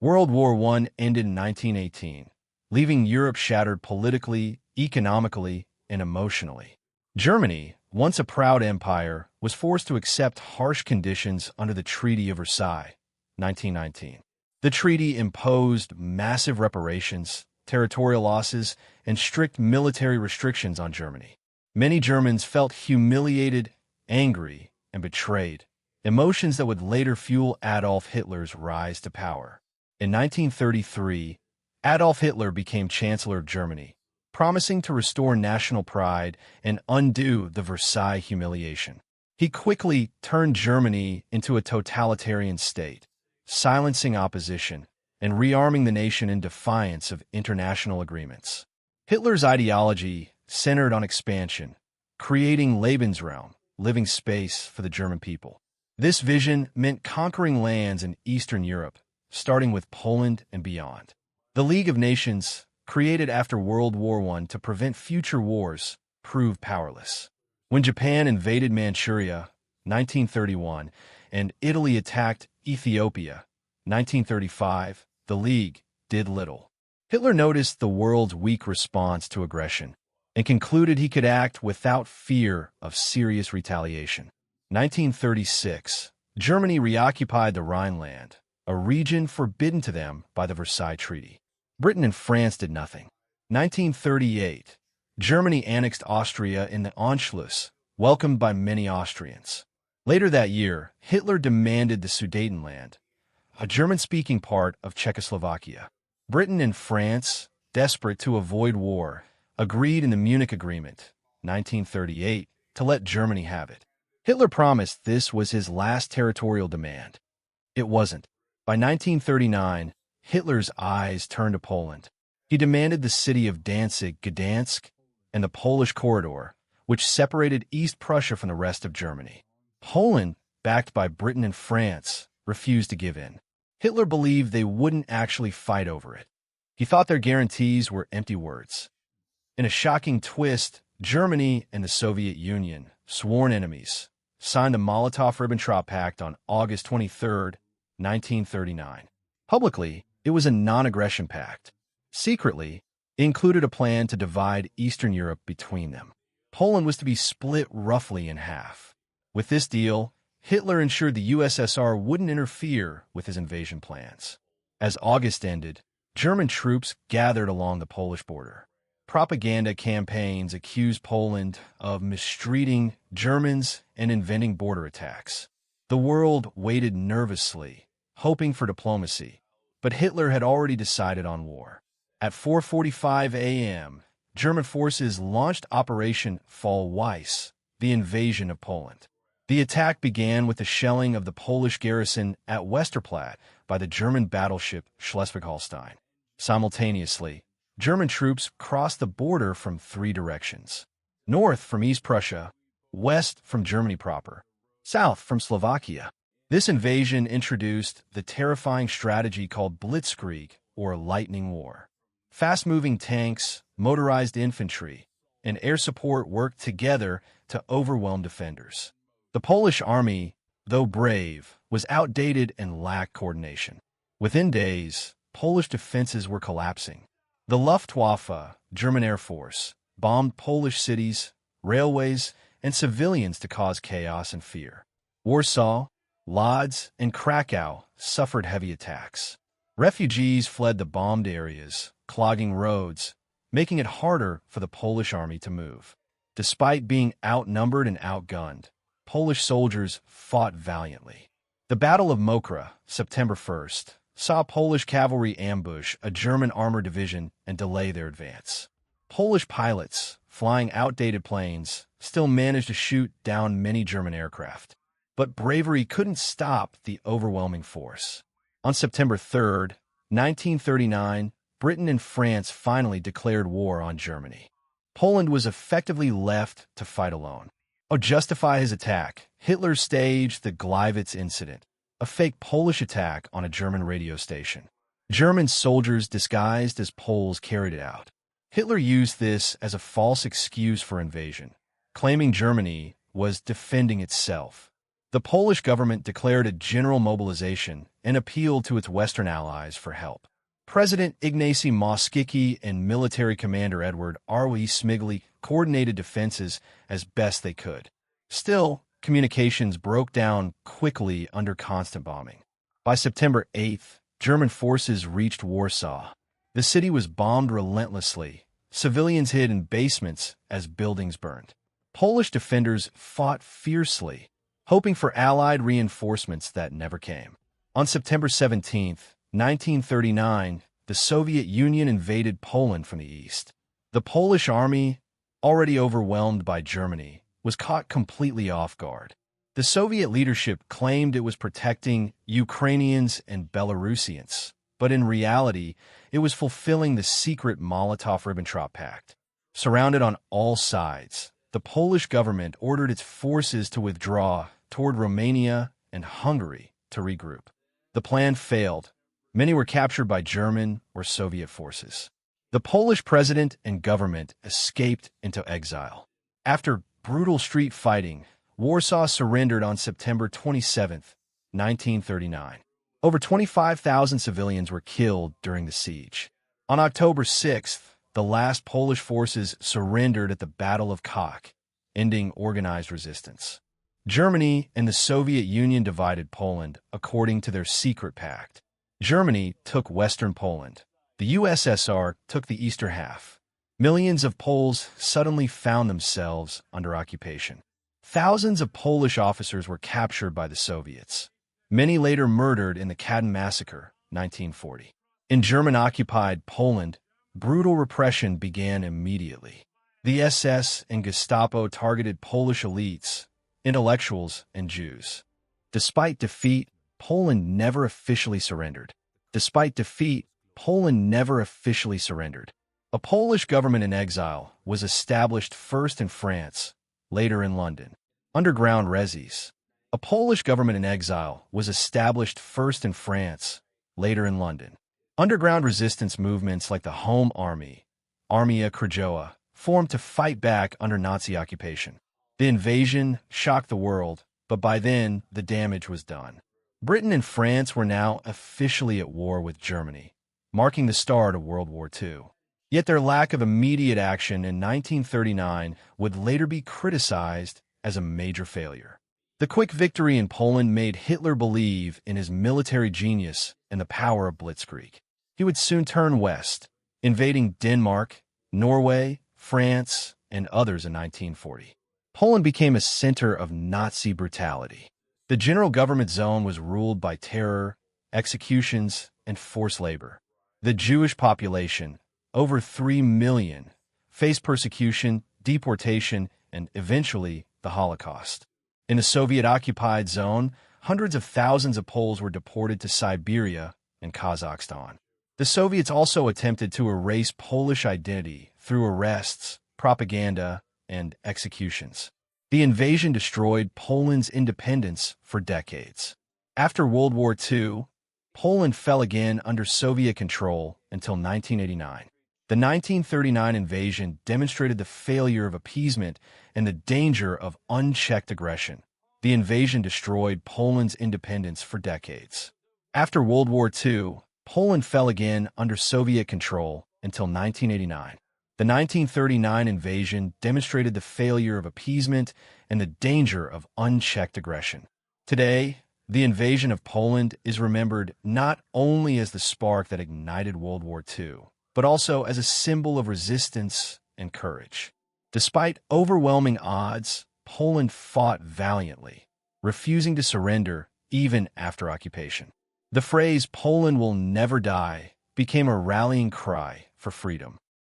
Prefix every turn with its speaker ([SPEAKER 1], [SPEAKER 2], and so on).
[SPEAKER 1] World War I ended in 1918, leaving Europe shattered politically, economically, and emotionally. Germany, once a proud empire, was forced to accept harsh conditions under the Treaty of Versailles, 1919. The treaty imposed massive reparations, territorial losses, and strict military restrictions on Germany. Many Germans felt humiliated, angry, and betrayed, emotions that would later fuel Adolf Hitler's rise to power. In 1933, Adolf Hitler became Chancellor of Germany, promising to restore national pride and undo the Versailles humiliation. He quickly turned Germany into a totalitarian state, silencing opposition and rearming the nation in defiance of international agreements. Hitler's ideology centered on expansion, creating Lebensraum, living space for the German people. This vision meant conquering lands in Eastern Europe, starting with Poland and beyond. The League of Nations, created after World War I to prevent future wars, proved powerless. When Japan invaded Manchuria, 1931, and Italy attacked Ethiopia, 1935, the League did little. Hitler noticed the world's weak response to aggression and concluded he could act without fear of serious retaliation. 1936, Germany reoccupied the Rhineland, a region forbidden to them by the Versailles Treaty. Britain and France did nothing. 1938, Germany annexed Austria in the Anschluss, welcomed by many Austrians. Later that year, Hitler demanded the Sudetenland, a German-speaking part of Czechoslovakia. Britain and France, desperate to avoid war, agreed in the Munich Agreement, 1938, to let Germany have it. Hitler promised this was his last territorial demand. It wasn't. By 1939, Hitler's eyes turned to Poland. He demanded the city of Danzig, Gdansk, and the Polish corridor, which separated East Prussia from the rest of Germany. Poland, backed by Britain and France, refused to give in. Hitler believed they wouldn't actually fight over it. He thought their guarantees were empty words. In a shocking twist, Germany and the Soviet Union, sworn enemies, signed the Molotov-Ribbentrop Pact on August 23, 1939. Publicly, it was a non-aggression pact. Secretly, it included a plan to divide Eastern Europe between them. Poland was to be split roughly in half. With this deal, Hitler ensured the USSR wouldn't interfere with his invasion plans. As August ended, German troops gathered along the Polish border. Propaganda campaigns accused Poland of mistreating Germans and inventing border attacks. The world waited nervously, hoping for diplomacy, but Hitler had already decided on war. At 4:45 a.m., German forces launched Operation Fall Weiss, the invasion of Poland. The attack began with the shelling of the Polish garrison at Westerplatte by the German battleship Schleswig-Holstein. Simultaneously, German troops crossed the border from three directions: north from East Prussia, west from Germany proper, south from Slovakia. This invasion introduced the terrifying strategy called blitzkrieg, or lightning war. Fast-moving tanks, motorized infantry, and air support worked together to overwhelm defenders. The Polish army, though brave, was outdated and lacked coordination. Within days, Polish defenses were collapsing. The Luftwaffe, German Air Force, bombed Polish cities, railways, and civilians to cause chaos and fear. Warsaw, Lodz, and Krakow suffered heavy attacks. Refugees fled the bombed areas, clogging roads, making it harder for the Polish army to move. Despite being outnumbered and outgunned, Polish soldiers fought valiantly. The Battle of Mokra, September 1st, saw Polish cavalry ambush a German armored division and delay their advance. Polish pilots, flying outdated planes, still managed to shoot down many German aircraft. But bravery couldn't stop the overwhelming force. On September 3, 1939, Britain and France finally declared war on Germany. Poland was effectively left to fight alone. To justify his attack, Hitler staged the Gleiwitz incident, a fake Polish attack on a German radio station. German soldiers disguised as Poles carried it out. Hitler used this as a false excuse for invasion, claiming Germany was defending itself. The Polish government declared a general mobilization and appealed to its Western allies for help. President Ignacy Mościcki and military commander Edward R.W. Smigly coordinated defenses as best they could. Still, communications broke down quickly under constant bombing. By September 8th, German forces reached Warsaw. The city was bombed relentlessly. Civilians hid in basements as buildings burned. Polish defenders fought fiercely, hoping for Allied reinforcements that never came. On September 17, 1939, the Soviet Union invaded Poland from the east. The Polish army, already overwhelmed by Germany, was caught completely off guard. The Soviet leadership claimed it was protecting Ukrainians and Belarusians, but in reality, it was fulfilling the secret Molotov-Ribbentrop Pact. Surrounded on all sides, the Polish government ordered its forces to withdraw toward Romania and Hungary to regroup. The plan failed. Many were captured by German or Soviet forces. The Polish president and government escaped into exile. After brutal street fighting, Warsaw surrendered on September 27, 1939. Over 25,000 civilians were killed during the siege. On October 6th, the last Polish forces surrendered at the Battle of Kock, ending organized resistance. Germany and the Soviet Union divided Poland according to their secret pact. Germany took Western Poland. The USSR took the eastern half. Millions of Poles suddenly found themselves under occupation. Thousands of Polish officers were captured by the Soviets. Many later murdered in the Katyn Massacre, 1940. In German-occupied Poland, brutal repression began immediately. The SS and Gestapo targeted Polish elites, intellectuals, and Jews. Despite defeat, Poland never officially surrendered. A Polish government in exile was established first in France, later in London. Underground resis. A Polish government in exile was established first in France, later in London. Underground resistance movements like the Home Army, Armia Krajowa, formed to fight back under Nazi occupation. The invasion shocked the world, but by then, the damage was done. Britain and France were now officially at war with Germany, marking the start of World War II. Yet their lack of immediate action in 1939 would later be criticized as a major failure. The quick victory in Poland made Hitler believe in his military genius and the power of blitzkrieg. He would soon turn west, invading Denmark, Norway, France, and others in 1940. Poland became a center of Nazi brutality. The general government zone was ruled by terror, executions, and forced labor. The Jewish population, over 3 million, faced persecution, deportation, and eventually the Holocaust. In the Soviet-occupied zone, hundreds of thousands of Poles were deported to Siberia and Kazakhstan. The Soviets also attempted to erase Polish identity through arrests, propaganda, and executions. The invasion destroyed Poland's independence for decades. After World War II, Poland fell again under Soviet control until 1989. The 1939 invasion demonstrated the failure of appeasement and the danger of unchecked aggression. The invasion destroyed Poland's independence for decades. After World War II, Poland fell again under Soviet control until 1989. The 1939 invasion demonstrated the failure of appeasement and the danger of unchecked aggression. Today, the invasion of Poland is remembered not only as the spark that ignited World War II, but also as a symbol of resistance and courage. Despite overwhelming odds, Poland fought valiantly, refusing to surrender even after occupation. The phrase "Poland will never die" became a rallying cry for freedom.